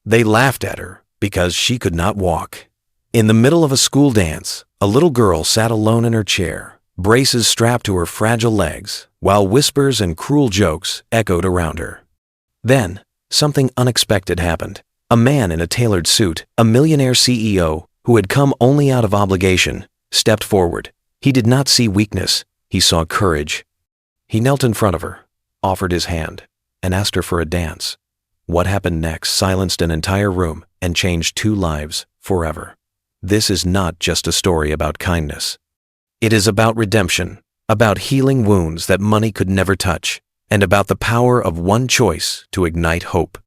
They laughed at her because she could not walk. In the middle of a school dance, a little girl sat alone in her chair, braces strapped to her fragile legs, while whispers and cruel jokes echoed around her. Then, something unexpected happened. A man in a tailored suit, a millionaire CEO who had come only out of obligation, stepped forward. He did not see weakness, he saw courage. He knelt in front of her, offered his hand, and asked her for a dance. What happened next silenced an entire room and changed 2 lives forever. This is not just a story about kindness. It is about redemption, about healing wounds that money could never touch, and about the power of one choice to ignite hope.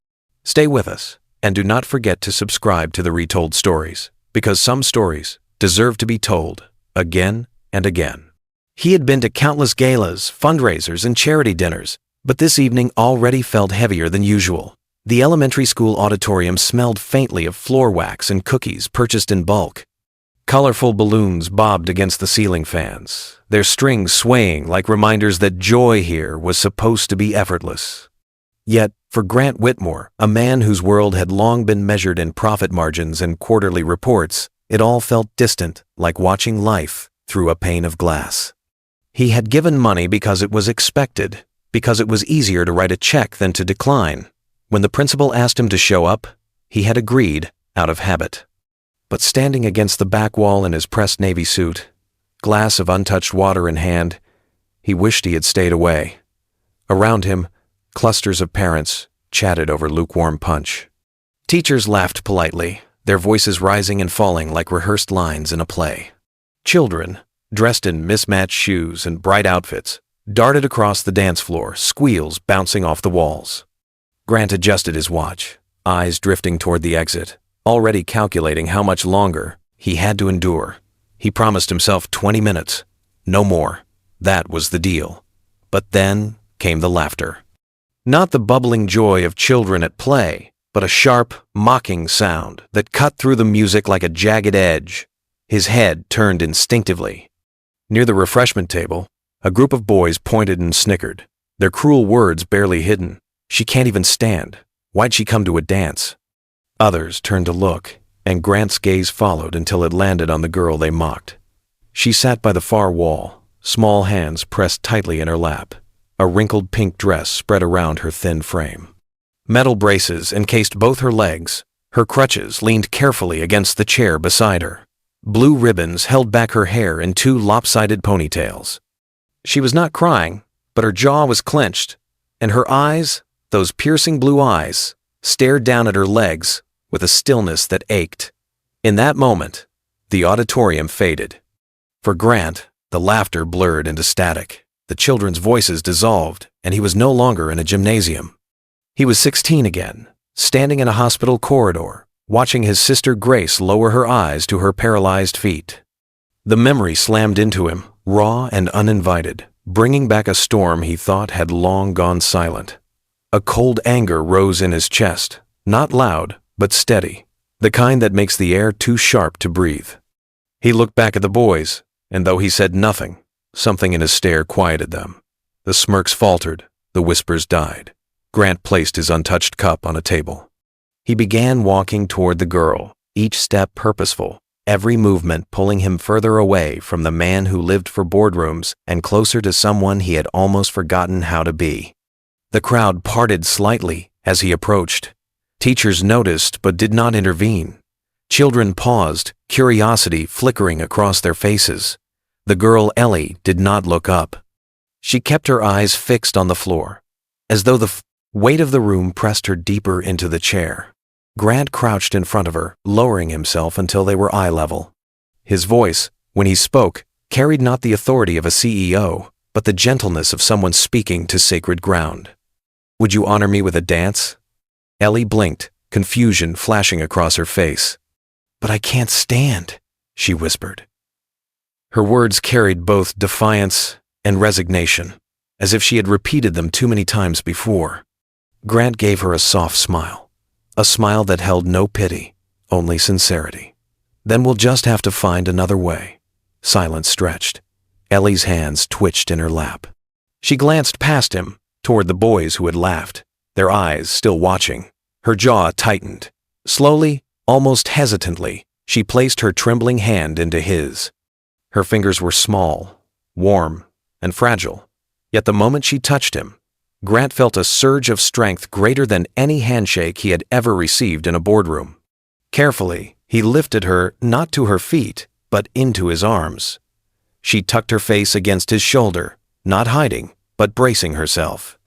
Stay with us, and do not forget to subscribe to the Retold Stories, because some stories deserve to be told again and again. He had been to countless galas, fundraisers, and charity dinners, but this evening already felt heavier than usual. The elementary school auditorium smelled faintly of floor wax and cookies purchased in bulk. Colorful balloons bobbed against the ceiling fans, their strings swaying like reminders that joy here was supposed to be effortless. Yet, for Grant Whitmore, a man whose world had long been measured in profit margins and quarterly reports, it all felt distant, like watching life through a pane of glass. He had given money because it was expected, because it was easier to write a check than to decline. When the principal asked him to show up, he had agreed out of habit. But standing against the back wall in his pressed navy suit, glass of untouched water in hand, he wished he had stayed away. Around him, clusters of parents chatted over lukewarm punch. Teachers laughed politely, their voices rising and falling like rehearsed lines in a play. Children, dressed in mismatched shoes and bright outfits, darted across the dance floor, squeals bouncing off the walls. Grant adjusted his watch, eyes drifting toward the exit, already calculating how much longer he had to endure. He promised himself 20 minutes, no more. That was the deal. But then came the laughter. Not the bubbling joy of children at play, but a sharp, mocking sound that cut through the music like a jagged edge. His head turned instinctively. Near the refreshment table, a group of boys pointed and snickered, their cruel words barely hidden. She can't even stand. Why'd she come to a dance? Others turned to look, and Grant's gaze followed until it landed on the girl they mocked. She sat by the far wall, small hands pressed tightly in her lap, a wrinkled pink dress spread around her thin frame. Metal braces encased both her legs. Her crutches leaned carefully against the chair beside her. Blue ribbons held back her hair in 2 lopsided ponytails. She was not crying, but her jaw was clenched, and her eyes, those piercing blue eyes, stared down at her legs with a stillness that ached. In that moment, the auditorium faded. For Grant, the laughter blurred into static. The children's voices dissolved, and he was no longer in a gymnasium. He was 16 again, standing in a hospital corridor, watching his sister Grace lower her eyes to her paralyzed feet. The memory slammed into him, raw and uninvited, bringing back a storm he thought had long gone silent. A cold anger rose in his chest, not loud, but steady, the kind that makes the air too sharp to breathe. He looked back at the boys, and though he said nothing, something in his stare quieted them. The smirks faltered, the whispers died. Grant placed his untouched cup on a table. He began walking toward the girl, each step purposeful, every movement pulling him further away from the man who lived for boardrooms and closer to someone he had almost forgotten how to be. The crowd parted slightly as he approached. Teachers noticed but did not intervene. Children paused, curiosity flickering across their faces. The girl Ellie did not look up. She kept her eyes fixed on the floor, as though the weight of the room pressed her deeper into the chair. Grant crouched in front of her, lowering himself until they were eye level. His voice, when he spoke, carried not the authority of a CEO, but the gentleness of someone speaking to sacred ground. "Would you honor me with a dance?" Ellie blinked, confusion flashing across her face. "But I can't stand," she whispered. Her words carried both defiance and resignation, as if she had repeated them too many times before. Grant gave her a soft smile, a smile that held no pity, only sincerity. "Then we'll just have to find another way." Silence stretched. Ellie's hands twitched in her lap. She glanced past him, toward the boys who had laughed, their eyes still watching. Her jaw tightened. Slowly, almost hesitantly, she placed her trembling hand into his. Her fingers were small, warm, and fragile, yet the moment she touched him, Grant felt a surge of strength greater than any handshake he had ever received in a boardroom. Carefully, he lifted her not to her feet, but into his arms. She tucked her face against his shoulder, not hiding, but bracing herself.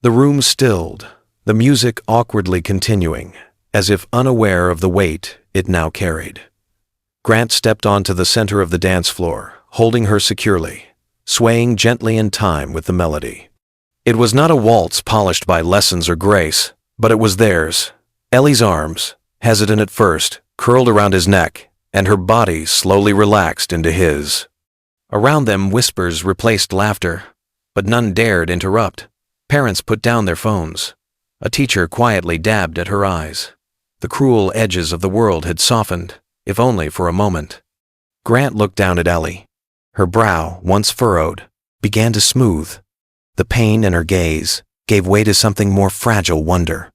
The room stilled, the music awkwardly continuing, as if unaware of the weight it now carried. Grant stepped onto the center of the dance floor, holding her securely, swaying gently in time with the melody. It was not a waltz polished by lessons or grace, but it was theirs. Ellie's arms, hesitant at first, curled around his neck, and her body slowly relaxed into his. Around them, whispers replaced laughter, but none dared interrupt. Parents put down their phones. A teacher quietly dabbed at her eyes. The cruel edges of the world had softened, if only for a moment. Grant looked down at Ellie. Her brow, once furrowed, began to smooth. The pain in her gaze gave way to something more fragile wonder.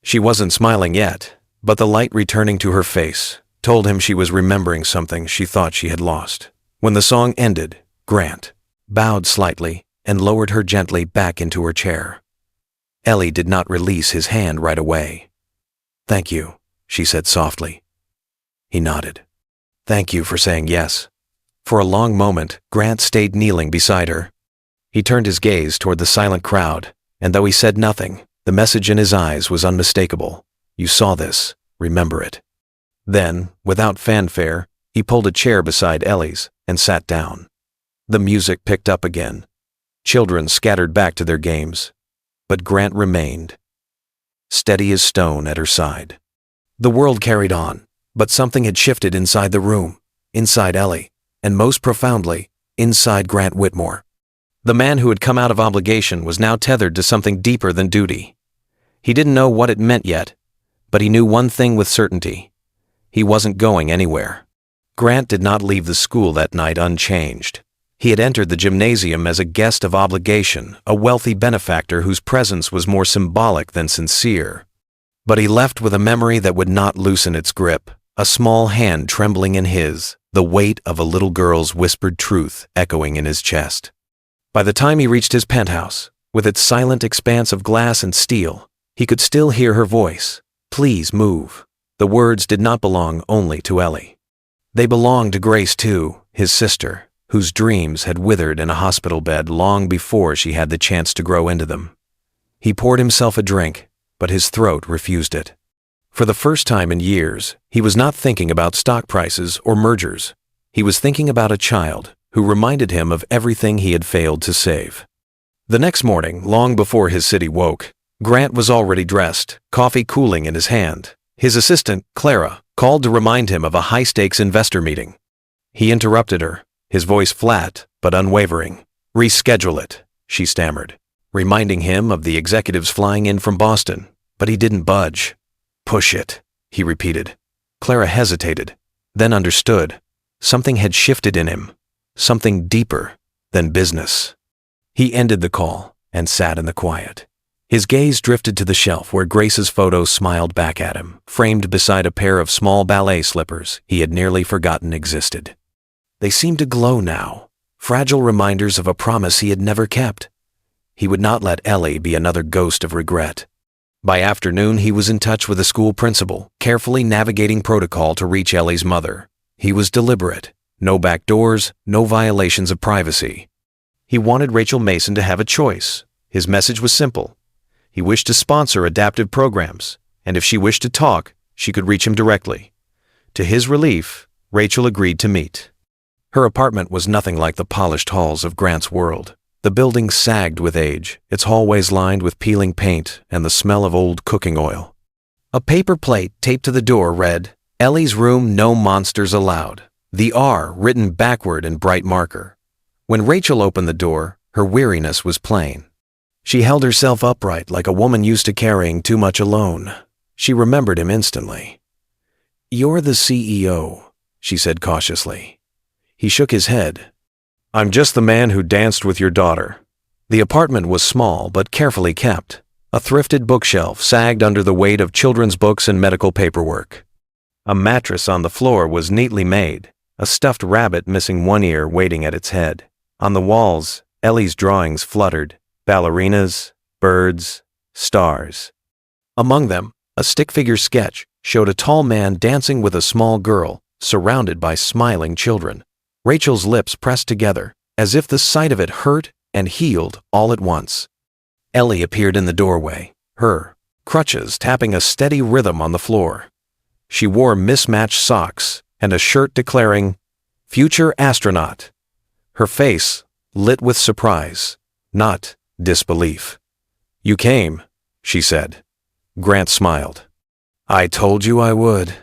She wasn't smiling yet, but the light returning to her face told him she was remembering something she thought she had lost. When the song ended, Grant bowed slightly and lowered her gently back into her chair. Ellie did not release his hand right away. "Thank you," she said softly. He nodded. "Thank you for saying yes." For a long moment, Grant stayed kneeling beside her. He turned his gaze toward the silent crowd, and though he said nothing, the message in his eyes was unmistakable. "You saw this. Remember it." Then, without fanfare, he pulled a chair beside Ellie's and sat down. The music picked up again. Children scattered back to their games, but Grant remained, steady as stone at her side. The world carried on, but something had shifted inside the room, inside Ellie, and most profoundly, inside Grant Whitmore. The man who had come out of obligation was now tethered to something deeper than duty. He didn't know what it meant yet, but he knew one thing with certainty. He wasn't going anywhere. Grant did not leave the school that night unchanged. He had entered the gymnasium as a guest of obligation, a wealthy benefactor whose presence was more symbolic than sincere. But he left with a memory that would not loosen its grip, a small hand trembling in his, the weight of a little girl's whispered truth echoing in his chest. By the time he reached his penthouse, with its silent expanse of glass and steel, he could still hear her voice. "Please move." The words did not belong only to Ellie. They belonged to Grace too, his sister, whose dreams had withered in a hospital bed long before she had the chance to grow into them. He poured himself a drink, but his throat refused it. For the first time in years, he was not thinking about stock prices or mergers. He was thinking about a child who reminded him of everything he had failed to save. The next morning, long before his city woke, Grant was already dressed, coffee cooling in his hand. His assistant, Clara, called to remind him of a high-stakes investor meeting. He interrupted her, his voice flat but unwavering. "Reschedule it," she stammered, reminding him of the executives flying in from Boston, but he didn't budge. "Push it," he repeated. Clara hesitated, then understood. Something had shifted in him. Something deeper than business. He ended the call and sat in the quiet. His gaze drifted to the shelf where Grace's photo smiled back at him, framed beside a pair of small ballet slippers he had nearly forgotten existed. They seemed to glow now, fragile reminders of a promise he had never kept. He would not let Ellie be another ghost of regret. By afternoon, he was in touch with the school principal, carefully navigating protocol to reach Ellie's mother. He was deliberate. No back doors, no violations of privacy. He wanted Rachel Mason to have a choice. His message was simple. He wished to sponsor adaptive programs, and if she wished to talk, she could reach him directly. To his relief, Rachel agreed to meet. Her apartment was nothing like the polished halls of Grant's world. The building sagged with age, its hallways lined with peeling paint and the smell of old cooking oil. A paper plate taped to the door read, "Ellie's room, no monsters allowed." The R written backward in bright marker. When Rachel opened the door, her weariness was plain. She held herself upright like a woman used to carrying too much alone. She remembered him instantly. "You're the CEO," she said cautiously. He shook his head. "I'm just the man who danced with your daughter." The apartment was small but carefully kept. A thrifted bookshelf sagged under the weight of children's books and medical paperwork. A mattress on the floor was neatly made, a stuffed rabbit missing one ear waiting at its head. On the walls, Ellie's drawings fluttered, ballerinas, birds, stars. Among them, a stick figure sketch showed a tall man dancing with a small girl, surrounded by smiling children. Rachel's lips pressed together, as if the sight of it hurt and healed all at once. Ellie appeared in the doorway, her crutches tapping a steady rhythm on the floor. She wore mismatched socks and a shirt declaring, "Future Astronaut." Her face lit with surprise, not disbelief. "You came," she said. Grant smiled. "I told you I would."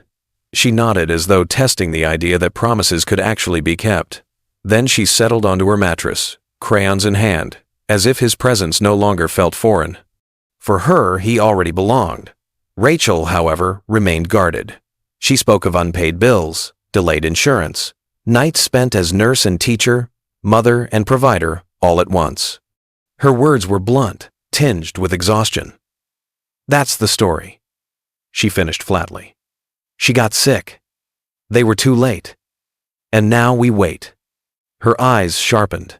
She nodded as though testing the idea that promises could actually be kept. Then she settled onto her mattress, crayons in hand, as if his presence no longer felt foreign. For her, he already belonged. Rachel, however, remained guarded. She spoke of unpaid bills, delayed insurance, nights spent as nurse and teacher, mother and provider, all at once. Her words were blunt, tinged with exhaustion. "That's the story," she finished flatly. "She got sick. They were too late. And now we wait." Her eyes sharpened.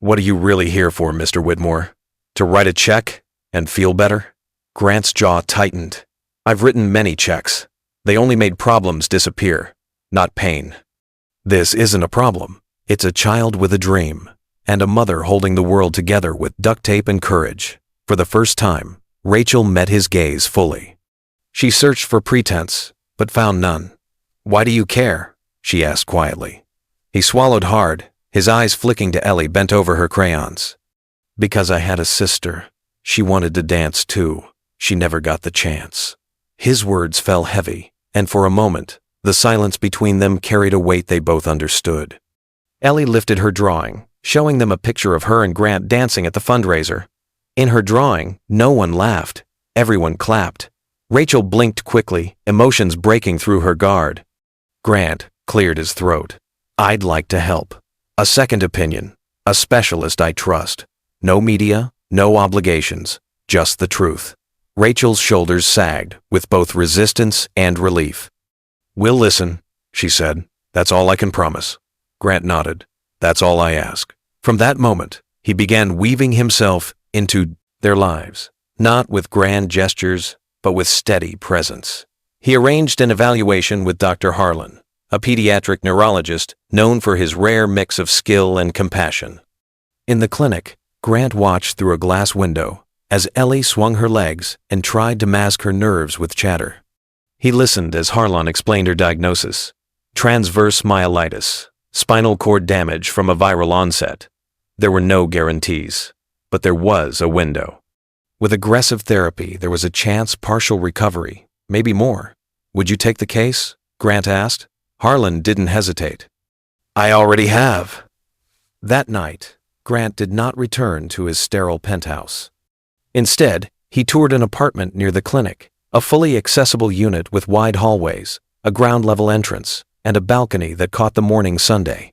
"What are you really here for, Mr. Whitmore? To write a check and feel better?" Grant's jaw tightened. "I've written many checks. They only made problems disappear, not pain. This isn't a problem. It's a child with a dream, and a mother holding the world together with duct tape and courage." For the first time, Rachel met his gaze fully. She searched for pretense, but found none. "Why do you care?" she asked quietly. He swallowed hard, his eyes flicking to Ellie bent over her crayons. "Because I had a sister. She wanted to dance too. She never got the chance." His words fell heavy, and for a moment, the silence between them carried a weight they both understood. Ellie lifted her drawing, showing them a picture of her and Grant dancing at the fundraiser. In her drawing, no one laughed. Everyone clapped. Rachel blinked quickly, emotions breaking through her guard. Grant cleared his throat. "I'd like to help. A second opinion. A specialist I trust. No media, no obligations, just the truth." Rachel's shoulders sagged with both resistance and relief. "We'll listen," she said. "That's all I can promise." Grant nodded. "That's all I ask." From that moment, he began weaving himself into their lives, not with grand gestures, but with steady presence. He arranged an evaluation with Dr. Harlan, a pediatric neurologist known for his rare mix of skill and compassion. In the clinic, Grant watched through a glass window as Ellie swung her legs and tried to mask her nerves with chatter. He listened as Harlan explained her diagnosis: transverse myelitis, spinal cord damage from a viral onset. There were no guarantees, but there was a window. With aggressive therapy, there was a chance partial recovery, maybe more. "Would you take the case?" Grant asked. Harlan didn't hesitate. "I already have." That night, Grant did not return to his sterile penthouse. Instead, he toured an apartment near the clinic, a fully accessible unit with wide hallways, a ground-level entrance, and a balcony that caught the morning sunday.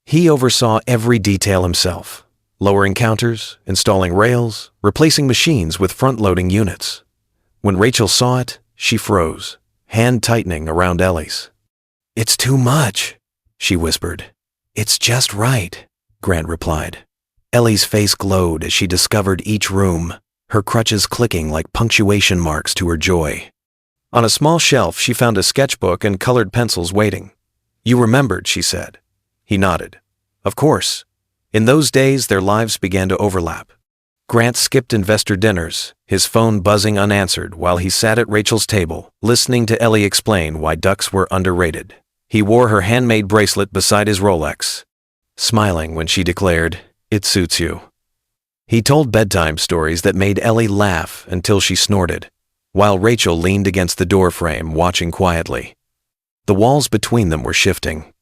He oversaw every detail himself, lowering counters, installing rails, replacing machines with front-loading units. When Rachel saw it, she froze, hand tightening around Ellie's. "It's too much," she whispered. "It's just right," Grant replied. Ellie's face glowed as she discovered each room, her crutches clicking like punctuation marks to her joy. On a small shelf, she found a sketchbook and colored pencils waiting. "You remembered," she said. He nodded. "Of course." In those days, their lives began to overlap. Grant skipped investor dinners, his phone buzzing unanswered while he sat at Rachel's table, listening to Ellie explain why ducks were underrated. He wore her handmade bracelet beside his Rolex, smiling when she declared, "It suits you." He told bedtime stories that made Ellie laugh until she snorted, while Rachel leaned against the doorframe watching quietly. The walls between them were shifting.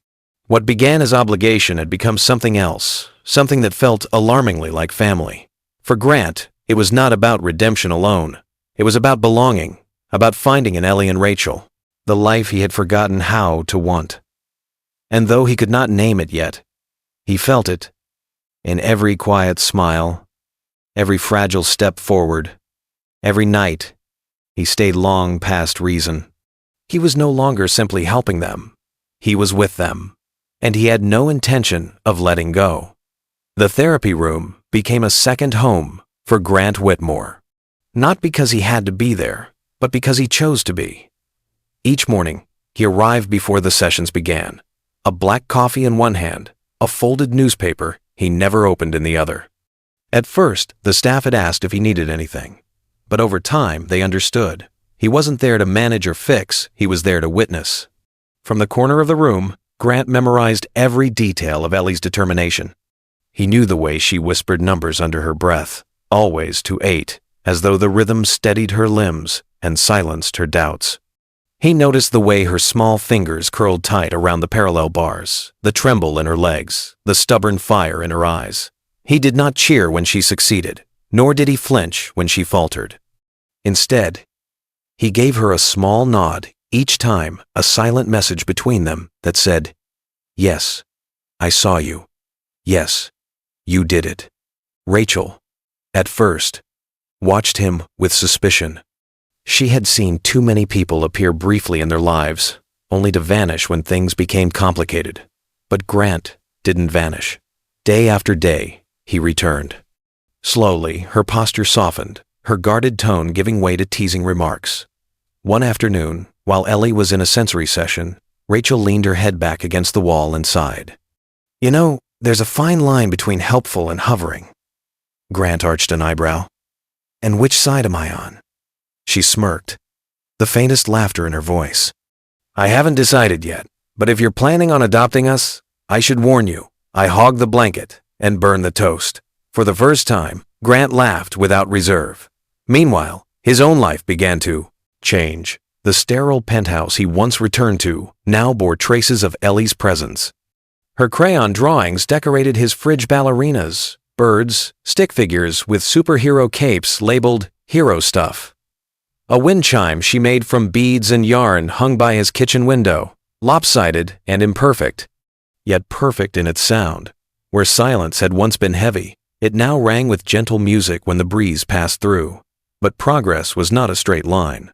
What began as obligation had become something else, something that felt alarmingly like family. For Grant, it was not about redemption alone. It was about belonging, about finding in Ellie and Rachel the life he had forgotten how to want. And though he could not name it yet, he felt it in every quiet smile, every fragile step forward, Every night, he stayed long past reason. He was no longer simply helping them. He was with them, and he had no intention of letting go. The therapy room became a second home for Grant Whitmore. Not because he had to be there, but because he chose to be. Each morning, he arrived before the sessions began, a black coffee in one hand, a folded newspaper he never opened in the other. At first, the staff had asked if he needed anything, but over time they understood. He wasn't there to manage or fix, he was there to witness. From the corner of the room, Grant memorized every detail of Ellie's determination. He knew the way she whispered numbers under her breath, always to 8, as though the rhythm steadied her limbs and silenced her doubts. He noticed the way her small fingers curled tight around the parallel bars, the tremble in her legs, the stubborn fire in her eyes. He did not cheer when she succeeded, nor did he flinch when she faltered. Instead, he gave her a small nod, each time a silent message between them that said, "Yes, I saw you. Yes, you did it." Rachel, at first, watched him with suspicion. She had seen too many people appear briefly in their lives, only to vanish when things became complicated. But Grant didn't vanish. Day after day, he returned. Slowly, her posture softened, her guarded tone giving way to teasing remarks. One afternoon, while Ellie was in a sensory session, Rachel leaned her head back against the wall and sighed. "You know, there's a fine line between helpful and hovering." Grant arched an eyebrow. "And which side am I on?" She smirked, the faintest laughter in her voice. "I haven't decided yet, but if you're planning on adopting us, I should warn you, I hog the blanket and burn the toast." For the first time, Grant laughed without reserve. Meanwhile, his own life began to change. The sterile penthouse he once returned to now bore traces of Ellie's presence. Her crayon drawings decorated his fridge ballerinas, birds, stick figures with superhero capes labeled hero stuff. A wind chime she made from beads and yarn hung by his kitchen window, lopsided and imperfect, yet perfect in its sound. Where silence had once been heavy, it now rang with gentle music when the breeze passed through. But progress was not a straight line.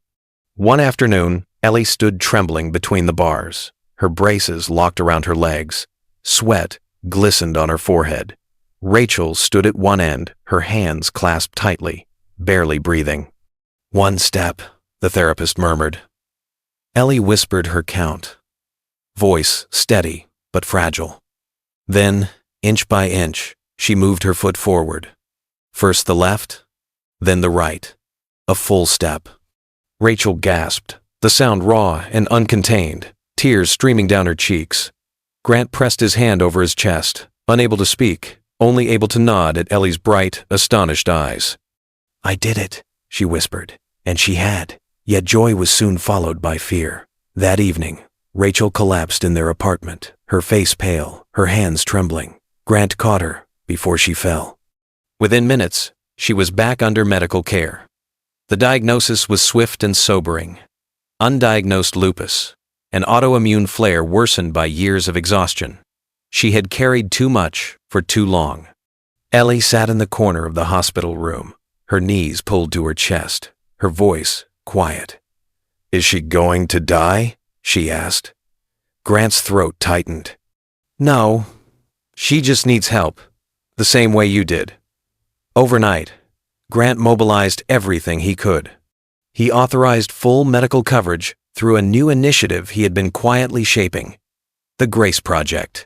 One afternoon, Ellie stood trembling between the bars, her braces locked around her legs. Sweat glistened on her forehead. Rachel stood at one end, her hands clasped tightly, barely breathing. "One step," the therapist murmured. Ellie whispered her count, voice steady but fragile. Then, inch by inch, she moved her foot forward. First the left, then the right. A full step. Rachel gasped, the sound raw and uncontained, tears streaming down her cheeks. Grant pressed his hand over his chest, unable to speak, only able to nod at Ellie's bright, astonished eyes. "I did it," she whispered, and she had. Yet joy was soon followed by fear. That evening, Rachel collapsed in their apartment, her face pale, her hands trembling. Grant caught her before she fell. Within minutes, she was back under medical care. The diagnosis was swift and sobering. Undiagnosed lupus, an autoimmune flare worsened by years of exhaustion. She had carried too much for too long. Ellie sat in the corner of the hospital room, her knees pulled to her chest, her voice quiet. "Is she going to die?" she asked. Grant's throat tightened. "No, she just needs help, the same way you did." Overnight, Grant mobilized everything he could. He authorized full medical coverage through a new initiative he had been quietly shaping, the Grace Project.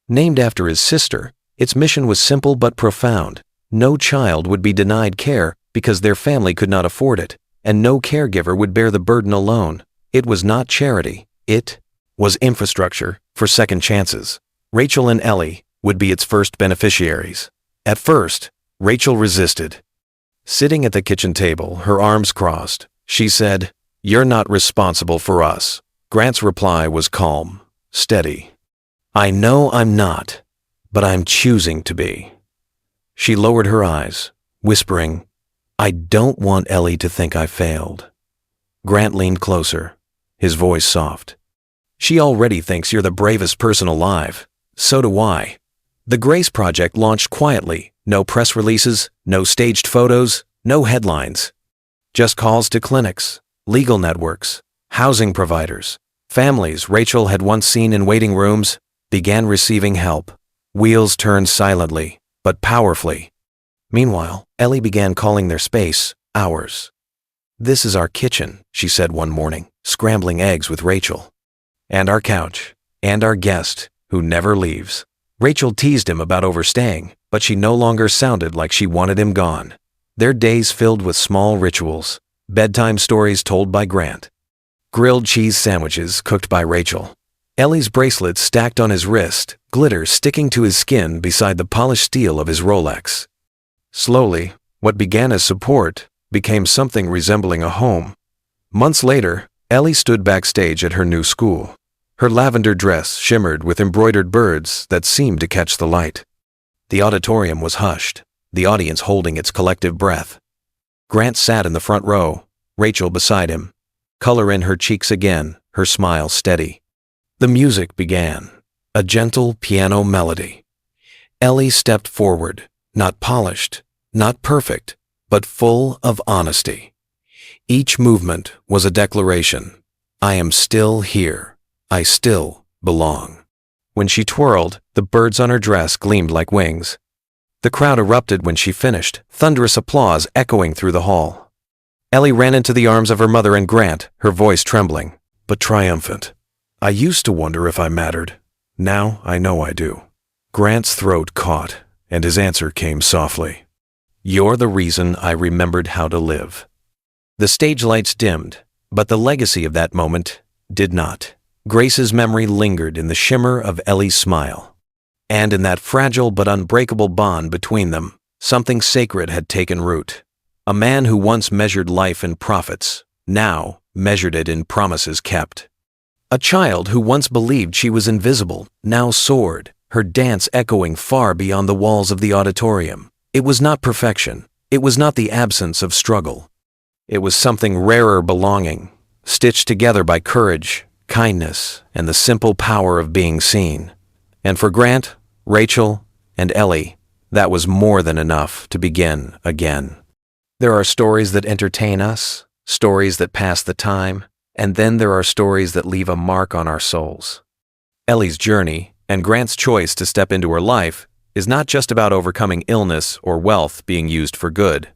Named after his sister, its mission was simple but profound. No child would be denied care because their family could not afford it, and no caregiver would bear the burden alone. It was not charity. It was infrastructure for second chances. Rachel and Ellie would be its first beneficiaries. At first, Rachel resisted. Sitting at the kitchen table, her arms crossed, she said, "You're not responsible for us." Grant's reply was calm, steady. "I know I'm not, but I'm choosing to be." She lowered her eyes, whispering, "I don't want Ellie to think I failed." Grant leaned closer, his voice soft. "She already thinks you're the bravest person alive. So do I." The Grace Project launched quietly. No press releases, no staged photos, no headlines. Just calls to clinics, legal networks, housing providers. Families Rachel had once seen in waiting rooms began receiving help. Wheels turned silently, but powerfully. Meanwhile, Ellie began calling their space ours. "This is our kitchen," she said one morning, scrambling eggs with Rachel. "And our couch. And our guest, who never leaves." Rachel teased him about overstaying, but she no longer sounded like she wanted him gone. Their days filled with small rituals, bedtime stories told by Grant, grilled cheese sandwiches cooked by Rachel, Ellie's bracelet stacked on his wrist, glitter sticking to his skin beside the polished steel of his Rolex. Slowly, what began as support became something resembling a home. Months later, Ellie stood backstage at her new school. Her lavender dress shimmered with embroidered birds that seemed to catch the light. The auditorium was hushed, the audience holding its collective breath. Grant sat in the front row, Rachel beside him, color in her cheeks again, her smile steady. The music began, a gentle piano melody. Ellie stepped forward, not polished, not perfect, but full of honesty. Each movement was a declaration. I am still here. I still belong. When she twirled, the birds on her dress gleamed like wings. The crowd erupted when she finished, thunderous applause echoing through the hall. Ellie ran into the arms of her mother and Grant, her voice trembling, but triumphant. "I used to wonder if I mattered. Now I know I do." Grant's throat caught, and his answer came softly. "You're the reason I remembered how to live." The stage lights dimmed, but the legacy of that moment did not. Grace's memory lingered in the shimmer of Ellie's smile. And in that fragile but unbreakable bond between them, something sacred had taken root. A man who once measured life in profits, now measured it in promises kept. A child who once believed she was invisible, now soared, her dance echoing far beyond the walls of the auditorium. It was not perfection. It was not the absence of struggle. It was something rarer belonging, stitched together by courage, kindness, and the simple power of being seen. And for Grant, Rachel, and Ellie, that was more than enough to begin again. There are stories that entertain us, stories that pass the time, and then there are stories that leave a mark on our souls. Ellie's journey, and Grant's choice to step into her life, is not just about overcoming illness or wealth being used for good.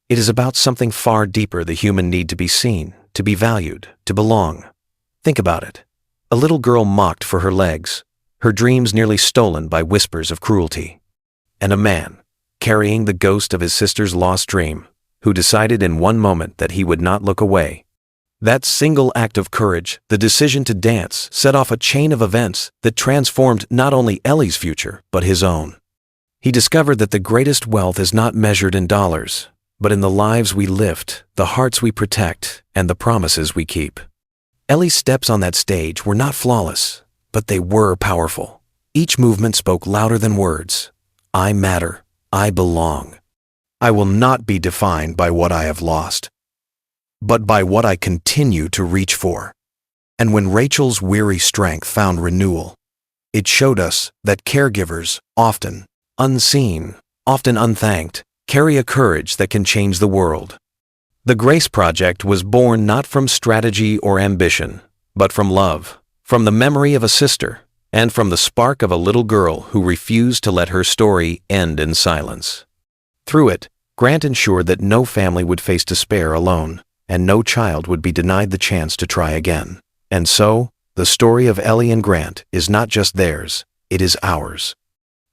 It is about something far deeper: the human need to be seen, to be valued, to belong. Think about it. A little girl mocked for her legs, her dreams nearly stolen by whispers of cruelty. And a man, carrying the ghost of his sister's lost dream, who decided in one moment that he would not look away. That single act of courage, the decision to dance, set off a chain of events that transformed not only Ellie's future, but his own. He discovered that the greatest wealth is not measured in dollars, but in the lives we lift, the hearts we protect, and the promises we keep. Ellie's steps on that stage were not flawless, but they were powerful. Each movement spoke louder than words. I matter. I belong. I will not be defined by what I have lost, but by what I continue to reach for. And when Rachel's weary strength found renewal, it showed us that caregivers, often unseen, often unthanked, carry a courage that can change the world. The Grace Project was born not from strategy or ambition, but from love, from the memory of a sister, and from the spark of a little girl who refused to let her story end in silence. Through it, Grant ensured that no family would face despair alone, and no child would be denied the chance to try again. And so, the story of Ellie and Grant is not just theirs, it is ours.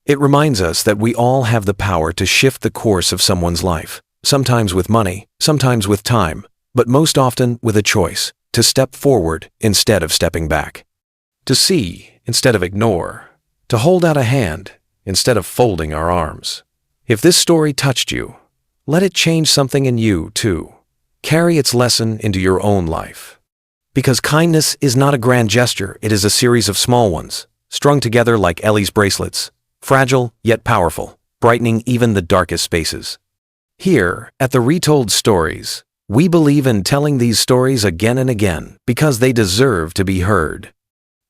It reminds us that we all have the power to shift the course of someone's life, sometimes with money, sometimes with time, but most often with a choice, to step forward instead of stepping back, to see instead of ignore, to hold out a hand instead of folding our arms. If this story touched you, let it change something in you too. Carry its lesson into your own life. Because kindness is not a grand gesture, it is a series of small ones, strung together like Ellie's bracelets, fragile yet powerful, brightening even the darkest spaces. Here, at the Retold Stories, we believe in telling these stories again and again because they deserve to be heard.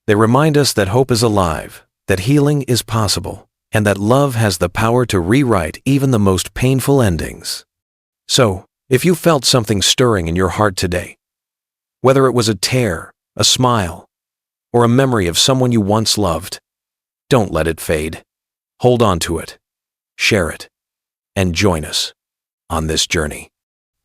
They remind us that hope is alive, that healing is possible, and that love has the power to rewrite even the most painful endings. So, If you felt something stirring in your heart today, whether it was a tear, a smile, or a memory of someone you once loved, don't let it fade. Hold on to it, share it, and join us on this journey.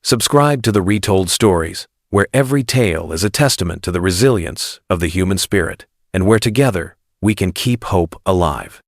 Subscribe to the Retold Stories, where every tale is a testament to the resilience of the human spirit, and where together we can keep hope alive.